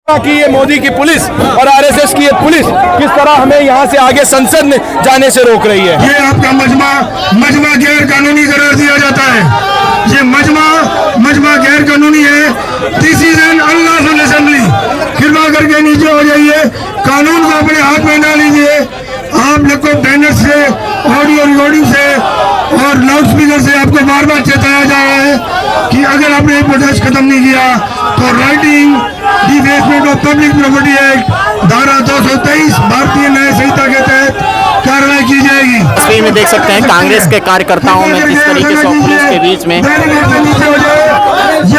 कि ये मोदी की पुलिस और आरएसएस की ये पुलिस किस तरह हमें यहाँ से आगे संसद में जाने से रोक रही है। ये आपका मजमा गैर कानूनी करार दिया जाता है। ये मजमा गैर कानूनी है। This is an unlawful assembly. कृपा करके नीचे हो जाइए, कानून को अपने हाथ में ना लीजिए। आप लोग को बैनर से, ऑडियो रिकॉर्डिंग से और लाउड स्पीकर से आपको बार बार चेताया जा रहा है कि अगर आपने प्रोटेस्ट खत्म नहीं किया तो writing defacement of public property act धारा 223 भारतीय न्याय संहिता के तहत कार्रवाई की जाएगी। तस्वीर में देख सकते हैं कांग्रेस के कार्यकर्ताओं में किस तरीके से पुलिस के बीच में झड़प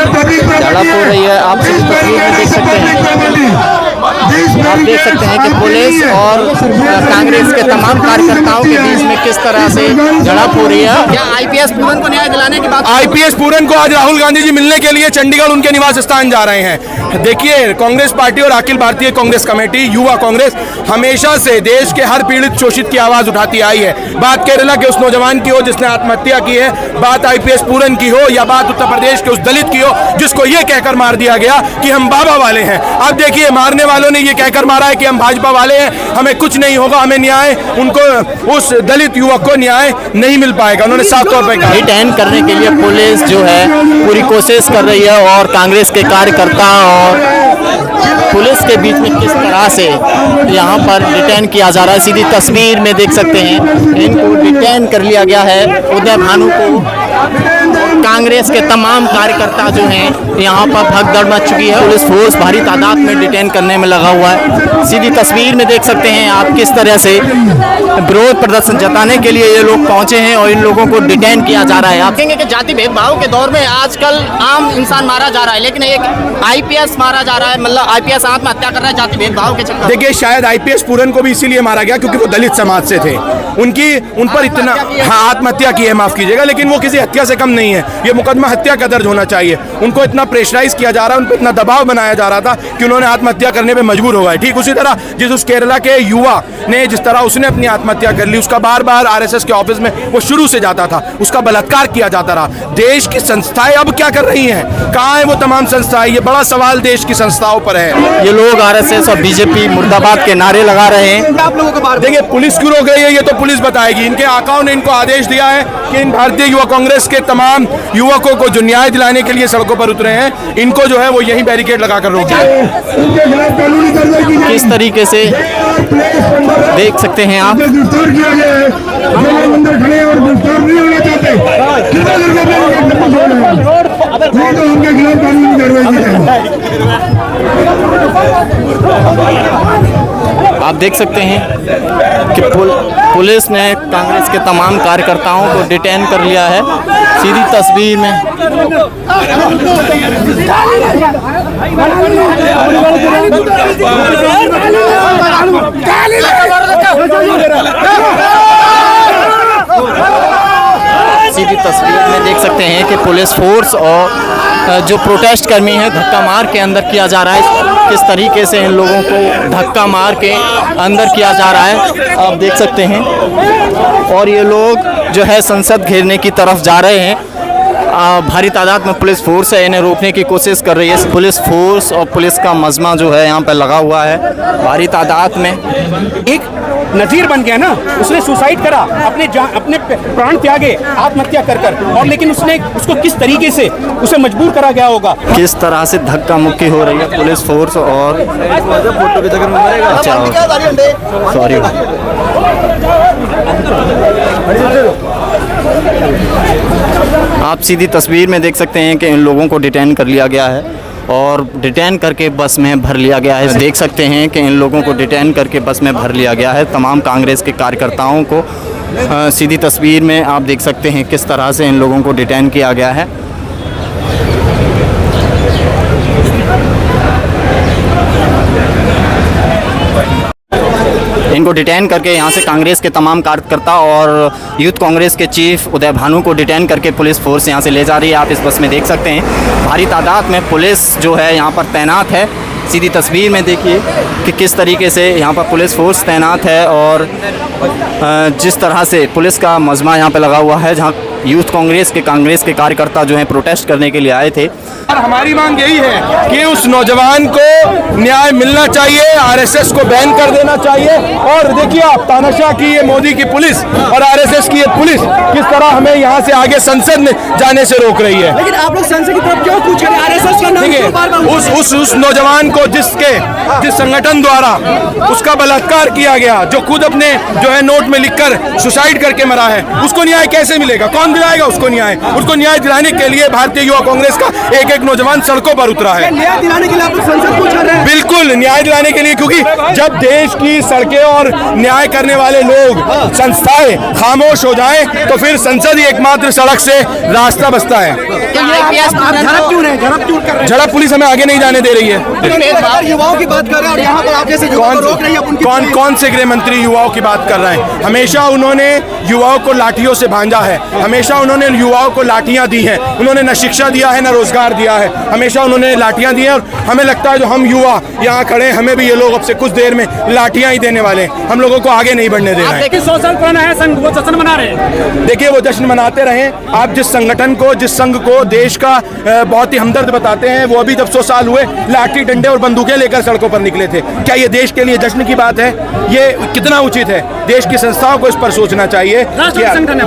हो रही है। आप इस तस्वीर में देख सकते हैं, आप देख सकते हैं कि पुलिस और कांग्रेस के तमाम कार्यकर्ताओं के बीच में किस तरह से झड़प हो रही है। क्या आईपीएस पूरन को न्याय दिलाने की बात? आईपीएस पूरन को आज राहुल गांधी जी मिलने के लिए चंडीगढ़ उनके निवास स्थान जा रहे हैं। देखिए, कांग्रेस पार्टी और अखिल भारतीय कांग्रेस कमेटी, युवा कांग्रेस हमेशा से देश के हर पीड़ित शोषित की आवाज उठाती आई है। बात केरला के उस नौजवान की हो जिसने आत्महत्या की है, बात आईपीएस पूरन की हो या बात उत्तर प्रदेश के उस दलित की हो जिसको ये कहकर मार दिया गया कि हम बाबा वाले हैं। अब देखिए, मारने वालों ने ये कहकर मारा है कि हम भाजपा वाले हैं, हमें कुछ नहीं होगा, हमें न्याय, उनको उस दलित युवक को न्याय नहीं मिल पाएगा। उन्होंने साफ तौर पर कहा। डिटेन करने के लिए पुलिस जो है पूरी कोशिश कर रही है और कांग्रेस के कार्यकर्ता और पुलिस के बीच में किस तरह से यहाँ पर डिटेन किया जा रहा है। सीधी तस्वीर में देख सकते हैं, इनको डिटेन कर लिया गया है। उदय भानु को कांग्रेस के तमाम कार्यकर्ता जो हैं यहाँ पर भगदड़ मच चुकी है। पुलिस फोर्स भारी तादाद में डिटेन करने में लगा हुआ है। सीधी तस्वीर में देख सकते हैं आप किस तरह से विरोध प्रदर्शन जताने के लिए ये लोग पहुंचे हैं और इन लोगों को डिटेन किया जा रहा है। आप कहेंगे कि जाति भेदभाव के दौर में आजकल आम इंसान मारा जा रहा है, लेकिन एक आईपीएस मारा जा रहा है, मतलब आईपीएस आत्महत्या कर रहा है जाति भेदभाव के चक्कर। देखिए, शायद आईपीएस पूरन को भी इसीलिए मारा गया क्योंकि वो दलित समाज से थे। उन पर इतना आत्महत्या की है, माफ कीजिएगा, लेकिन वो किसी हत्या से कम नहीं है। ये मुकदमा हत्या का दर्ज होना चाहिए। उनको इतना प्रेशराइज किया जा रहा है, उन पर इतना दबाव बनाया जा रहा था कि उन्होंने आत्महत्या करने पे मजबूर हो गए। ठीक उसी तरह जिस उस केरला के युवा ने जिस तरह उसने अपनी आत्महत्या कर ली, उसका बार बार आरएसएस के ऑफिस में वो शुरू से जाता था, उसका बलात्कार किया जाता रहा। देश की संस्थाएं अब क्या कर रही हैं? कहाँ है वो तमाम संस्थाएं? ये बड़ा सवाल देश की संस्थाओं पर है। ये लोग आरएसएस और बीजेपी मुर्दाबाद के नारे लगा रहे हैं। आप लोगों को बात देखिए, पुलिस क्यों रोक रही है ये तो पुलिस बताएगी। इनके आकाओं ने इनको आदेश दिया है कि इन भारतीय युवा कांग्रेस के तमाम युवकों को जो न्याय दिलाने के लिए सड़कों पर उतरे हैं, इनको जो है वो यही बैरिकेड लगाकर रोके। किस तरीके से देख सकते हैं आप, आप देख सकते हैं कि पुलिस ने कांग्रेस के तमाम कार्यकर्ताओं को डिटेन कर लिया है। सीधी तस्वीर में सीधी तस्वीर में देख सकते हैं कि पुलिस फोर्स और जो प्रोटेस्ट कर्मी हैं धक्का मार के अंदर किया जा रहा है। किस तरीके से इन लोगों को धक्का मार के अंदर किया जा रहा है आप देख सकते हैं। और ये लोग जो है संसद घेरने की तरफ जा रहे हैं। भारी तादाद में पुलिस फोर्स है, इन्हें रोकने की कोशिश कर रही है। पुलिस फोर्स और पुलिस का मजमा जो है यहाँ पर लगा हुआ है भारी तादाद में। एक नजीर बन गया ना, उसने सुसाइड करा, अपने प्राण त्यागे आत्महत्या कर और लेकिन उसको किस तरीके से उसे मजबूर करा गया होगा। किस तरह से धक्का मुक्की हो रही है पुलिस फोर्स और फोटो के चक्कर में मरेगा। अच्छा, सॉरी। आप सीधी तस्वीर में देख सकते हैं कि इन लोगों को डिटेन कर लिया गया है और डिटेन करके बस में भर लिया गया है। देख सकते हैं कि इन लोगों को डिटेन करके बस में भर लिया गया है, तमाम कांग्रेस के कार्यकर्ताओं को। सीधी तस्वीर में आप देख सकते हैं किस तरह से इन लोगों को डिटेन किया गया है। इनको डिटेन करके यहाँ से कांग्रेस के तमाम कार्यकर्ता और यूथ कांग्रेस के चीफ उदय भानु को डिटेन करके पुलिस फोर्स यहाँ से ले जा रही है। आप इस बस में देख सकते हैं भारी तादाद में पुलिस जो है यहाँ पर तैनात है। सीधी तस्वीर में देखिए कि किस तरीके से यहाँ पर पुलिस फोर्स तैनात है और जिस तरह से पुलिस का मजमा यहाँ पर लगा हुआ है, जहाँ यूथ कांग्रेस के कार्यकर्ता जो हैं प्रोटेस्ट करने के लिए आए थे। और हमारी मांग यही है कि उस नौजवान को न्याय मिलना चाहिए, आरएसएस को बैन कर देना चाहिए। और देखिए आप, तानाशाह की ये मोदी की पुलिस और आरएसएस की ये पुलिस किस तरह हमें यहाँ से आगे संसद में जाने से रोक रही है। लेकिन आप लोग संसद की तरफ क्यों कूच करें? आरएसएस का नाम क्यों बार-बार उस नौजवान को जिस संगठन द्वारा उसका बलात्कार किया गया, जो खुद अपने जो है नोट में लिखकर सुसाइड करके मरा है, उसको न्याय कैसे मिलेगा? कौन दिलाएगा उसको न्याय? उसको न्याय दिलाने के लिए भारतीय युवा कांग्रेस का एक एक नौजवान सड़कों पर उतरा है। न्याय दिलाने के लिए आप लोग संसद कूच कर रहे हैं? बिल्कुल न्याय दिलाने के लिए, क्योंकि जब देश की सड़कें और न्याय करने वाले लोग, संस्थाएं खामोश हो जाएं, तो फिर संसद ही एकमात्र सड़क से रास्ता बचता है। झड़प क्यों कर रहे हैं? झड़प पुलिस हमें आगे नहीं जाने दे रही है। युवाओं की बात कर रहे हैं और यहाँ पर आप जैसे युवाओं को रोक रही है। कौन से गृह मंत्री युवाओं की बात कर रहे हैं? हमेशा उन्होंने युवाओं को लाठियों से भांजा है, हमेशा उन्होंने युवाओं को लाठियां दी हैं। उन्होंने न शिक्षा दिया है, न रोजगार दिया है, हमेशा उन्होंने लाठियां दी हैं। और हमें लगता है जो हम युवा यहाँ खड़े हैं, हमें भी ये लोग अब से कुछ देर में लाठियां ही देने वाले हैं। हम लोगों को आगे नहीं बढ़ने दे रहे हैं। 100 साल पुराना है संघ, वो जश्न मना रहे हैं। देखिए वो जश्न मनाते रहें। आप जिस संगठन को, जिस संघ को देश का बहुत ही हमदर्द बताते हैं, वो अभी जब 100 साल हुए लाठी डंडे और बंदूकें लेकर सड़कों पर निकले थे। क्या ये देश के लिए जश्न की बात है? ये कितना उचित है? देश की संस्थाओं को इस पर सोचना चाहिए। संगठन है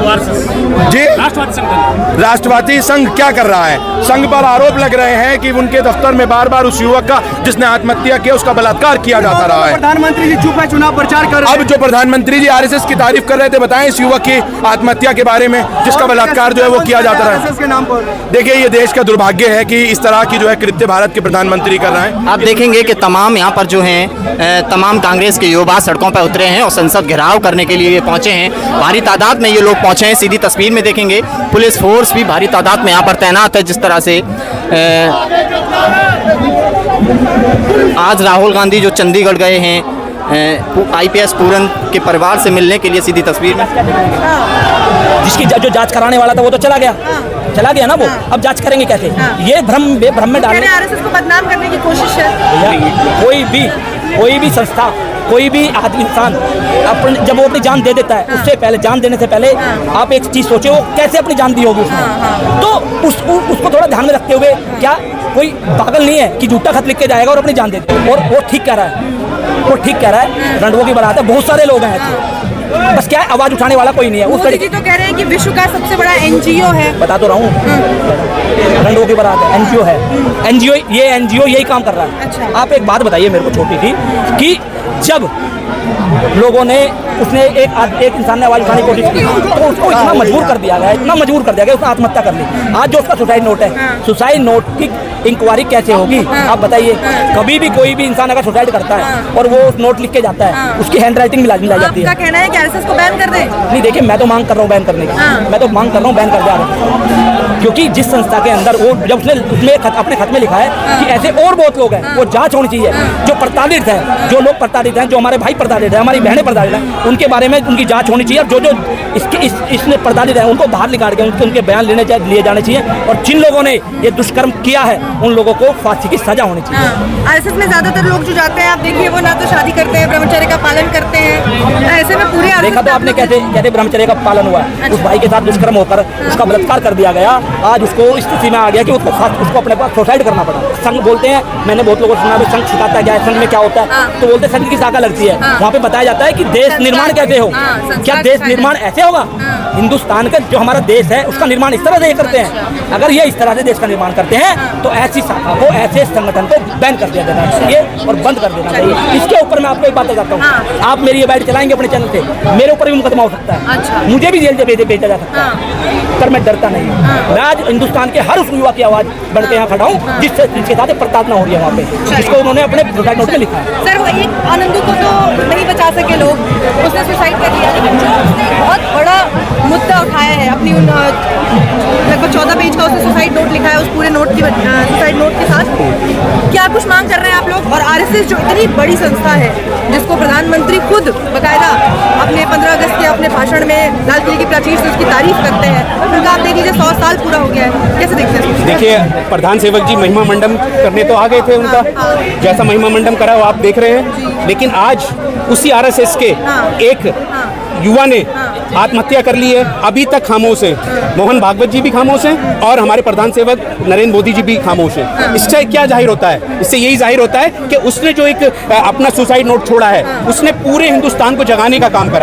जी, राष्ट्रवादी संगठन। राष्ट्रवादी संघ क्या कर रहा है? संघ पर आरोप लग रहे हैं कि उनके दफ्तर में बार बार उस युवक का, जिसने आत्महत्या किया, उसका बलात्कार किया जाता रहा है। प्रधानमंत्री जी चुप है, चुनाव प्रचार कर रहे हैं। अब जो प्रधानमंत्री जी आरएसएस की तारीफ कर रहे थे, बताएं इस युवक की आत्महत्या के बारे में, जिसका बलात्कार जो है वो किया जाता रहा है। के नाम पर देखिए ये देश का दुर्भाग्य है कि इस तरह की जो है कृत्य भारत के प्रधानमंत्री कर रहे हैं। आप देखेंगे कि तमाम यहाँ पर जो हैं तमाम कांग्रेस के युवा सड़कों पर उतरे हैं और संसद घेराव करने के लिए ये पहुंचे हैं। भारी तादाद में ये लोग पहुंचे हैं। सीधी तस्वीर में देखेंगे पुलिस फोर्स भी भारी तादाद में यहाँ पर तैनात है। जिस तरह से आज राहुल गांधी जो चंडीगढ़ गए हैं आईपीएस पूरन के परिवार से मिलने के लिए, सीधी तस्वीर में जिसकी जो जांच कराने वाला था वो तो चला गया ना वो। अब जांच करेंगे कैसे? ये बेभ्रम में डालने, आरएसएस को बदनाम करने की कोशिश है। कोई भी संस्था, कोई भी आदमी, इंसान जब वो अपनी जान दे देता है, उससे पहले, जान देने से पहले आप एक चीज सोचे, वो कैसे अपनी जान दी होगी उसने। तो उसको थोड़ा ध्यान में रखते हुए, क्या कोई पागल नहीं है कि झूठा खत लिख के जाएगा और अपनी जान दे दे? और वो ठीक कह रहा है, रंडवों की बात है। बहुत सारे लोग हैं ऐसे, बस क्या है, आवाज उठाने वाला कोई नहीं है। मोदी जी तो कह रहे हैं कि विश्व का सबसे बड़ा एनजीओ है। बता तो रहा हूँ, रंडवों की बात है, एनजीओ है। एनजीओ यही काम कर रहा है। अच्छा। आप एक बात बताइए मेरे को छोटी सी, कि जब लोगों ने, उसने एक इंसान ने आवाज उठाने की कोशिश की, तो उसको इतना मजबूर कर दिया गया, उसने आत्महत्या कर ली। आज जो उसका सुसाइड नोट है, सुसाइड नोट की इंक्वायरी कैसे होगी? आप बताइए। कभी भी कोई भी इंसान अगर सुसाइड करता है और वो नोट लिख के जाता है, उसकी हैंड राइटिंग मिलाई जाती है। आपका कहना है कि आरएसएस को बैन कर दें? नहीं, देखिए मैं तो मांग कर रहा हूँ बैन करने की, मैं तो मांग कर रहा हूँ बैन कर दिया। क्योंकि जिस संस्था के अंदर वो, जब उसने अपने खत में लिखा है कि ऐसे और बहुत लोग हैं, वो जांच होनी चाहिए। जो प्रताड़ित हैं, जो लोग प्रताड़ित हैं, जो हमारे भाई प्रताड़ित हैं, हमारी बहनें प्रताड़ित हैं, उनके बारे में उनकी जांच होनी चाहिए। और जो इसने प्रताड़ित है, उनको बाहर निकाल के उनके बयान लिए जाने चाहिए। और जिन लोगों ने ये दुष्कर्म किया है, उन लोगों को फांसी की सजा होनी चाहिए। आरएसएस में ज्यादातर लोग जो जाते हैं, आप देखिए, वो ना तो शादी करते हैं, ब्रह्मचर्य का पालन करते हैं। ऐसे में पूरे देखा तो आपने कैसे ब्रह्मचर्य का पालन हुआ है। उस भाई के साथ दुष्कर्म होकर उसका बलात्कार कर दिया गया। आज उसको इस स्थिति में आ गया कि उसको अपने पास सुसाइड करना पड़ा। संघ बोलते हैं, मैंने बहुत लोगों को सुना, संघ सिखाता है क्या है, संघ में क्या होता है, तो बोलते हैं संघ की शाखा लगती है। वहाँ पे बताया जाता है कि देश निर्माण कैसे हो। क्या देश निर्माण ऐसे होगा? हिंदुस्तान का जो हमारा देश है, उसका निर्माण इस तरह से करते हैं। अगर ये इस तरह से देश का निर्माण करते हैं, तो ऐसी शाखा को, ऐसे संगठन को बैन कर दिया जाना चाहिए और बंद कर देना चाहिए। इसके ऊपर मैं आपको एक बात बताता हूँ, आप मेरी ये बाइट चलाएंगे अपने चैनल से, मेरे ऊपर भी मुकदमा हो सकता है, मुझे भी जेल से भेजा जा सकता है, पर मैं डरता नहीं। मैं आज हिंदुस्तान के हर उस युवा की आवाज बन के यहाँ खड़ा हूँ जिसके साथ प्रताड़ना हो रही है वहाँ पे, जिसको उन्होंने अपने सुसाइड नोट में लिखा है। सर, वो एक आनंदू को तो नहीं बचा सके लोग, उसने सुसाइड कर लिया, लेकिन जो उसने बहुत बड़ा मुद्दा उठाया है, अपनी उन लगभग 14 पेज का उसने सुसाइड नोट लिखा है, उस पूरे नोट की सुसाइड नोट के साथ क्या कुछ मांग कर रहे हैं आप लोग? और आरएसएस जो इतनी बड़ी संस्था है, जिसको प्रधानमंत्री खुद बकायदा अपने 15 अगस्त के अपने भाषण में लाल किले की प्राचीर से उसकी तारीफ करते हैं, उनका आप देख लीजिए 100 साल पूरा हो गया है, कैसे देखते हैं? देखिए, प्रधान सेवक जी महिमा मंडन करने तो आ गए थे, उनका जैसा महिमा मंडन करा वो आप देख रहे हैं। लेकिन आज उसी आरएसएस के एक युवा ने आत्महत्या कर ली है, अभी तक खामोश है। मोहन भागवत जी भी खामोश हैं और हमारे प्रधान सेवक नरेंद्र मोदी जी भी खामोश हैं। इससे क्या जाहिर होता है? इससे यही जाहिर होता है कि उसने जो एक अपना सुसाइड नोट छोड़ा है, उसने पूरे हिंदुस्तान को जगाने का काम करा।